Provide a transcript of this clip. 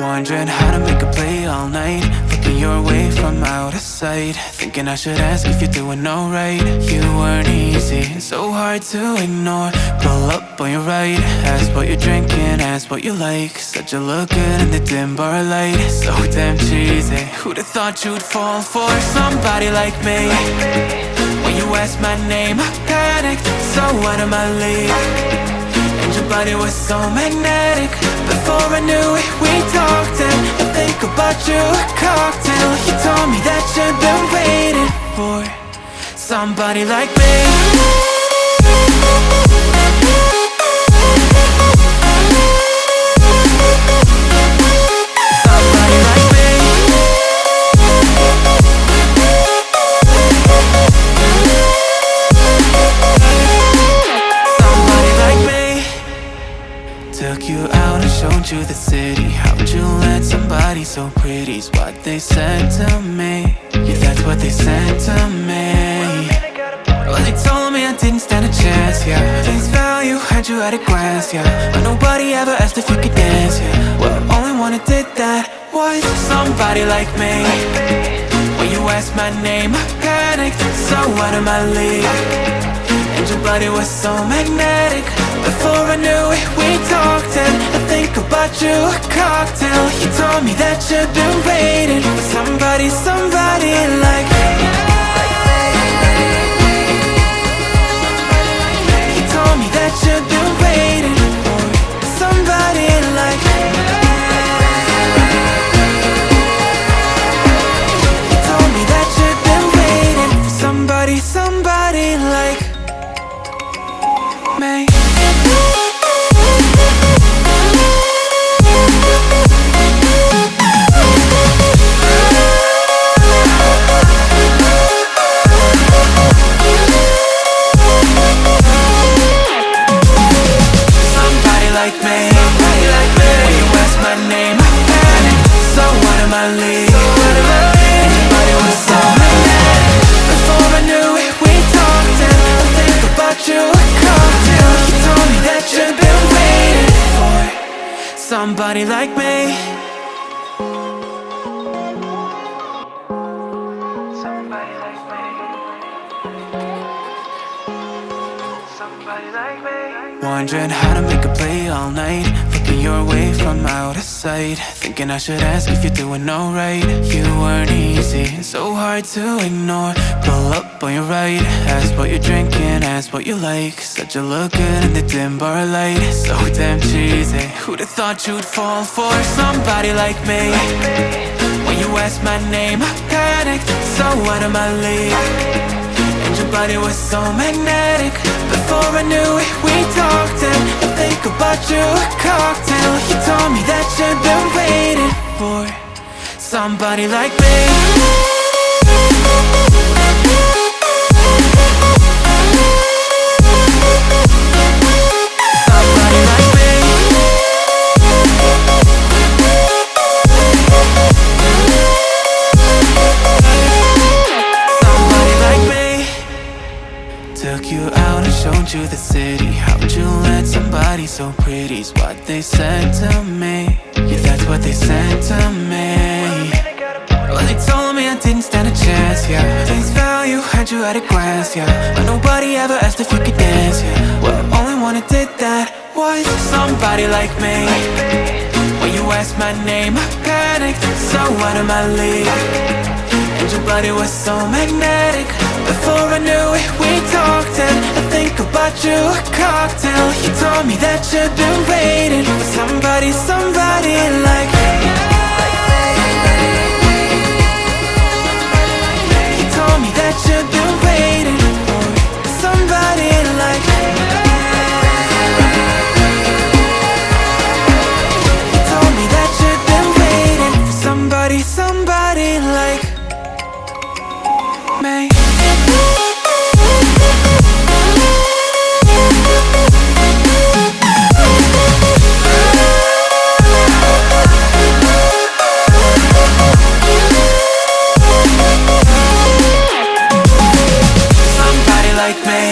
Wondering how to make a play all night, looking your way from out of sight, thinking I should ask if you're doing alright. You weren't easy, so hard to ignore. Pull up on your right, ask what you're drinking, ask what you like. Said you look good in the dim bar light, so damn cheesy. Who'd have thought you'd fall for somebody like me? When you asked my name, I panicked, so out of my league. And your body was so magnetic. Before I knew it, we talked, and I think about you a cocktail. You told me that you've been waiting for somebody like me. Took you out and showed you the city. How'd you let somebody so pretty's what they said to me? Yeah, that's what they said to me. Well, they told me I didn't stand a chance, yeah. Face value, had you at a glance, yeah. But nobody ever asked if you could dance, yeah. Well, only one who did that was somebody like me. When you asked my name, I panicked, so out of my league. And your body was so magnetic. Before I knew it, we talked, and I think about you a cocktail. You told me that you've been waiting for somebody like me. You told me that you've been waiting for somebody like me. You told me that you've been waiting for somebody like me. Somebody like me. Somebody like me. Somebody like me. Wondering how to make a play all night, looking your way from out of sight, thinking I should ask if you're doing alright. You weren't easy, so hard to ignore. Pull up on your right, ask what you're drinking, ask what you like. Said you look good in the dim bar light, so damn cheesy. Who'd have thought you'd fall for somebody like me? When you asked my name, I panicked, so out of my league. And your body was so magnetic. Before I knew it, we talked, and I think about you a cocktail. You told me that you've been waiting for somebody like me. Took you out and showed you the city. How'd you let somebody so pretty's what they said to me? Yeah, that's what they said to me. Well, they told me I didn't stand a chance, yeah. Face value, had you at a glance, yeah. But nobody ever asked if you could dance, yeah. Well, only one who did that was somebody like me. When you asked my name, I panicked, so out of my league. And your body was so magnetic. Before I knew it, we talked, and I think about you a cocktail. You told me that you've been waiting for somebody like me. You told me that you've been waiting for somebody like me. You told me that you've been waiting for somebody like me. Like me.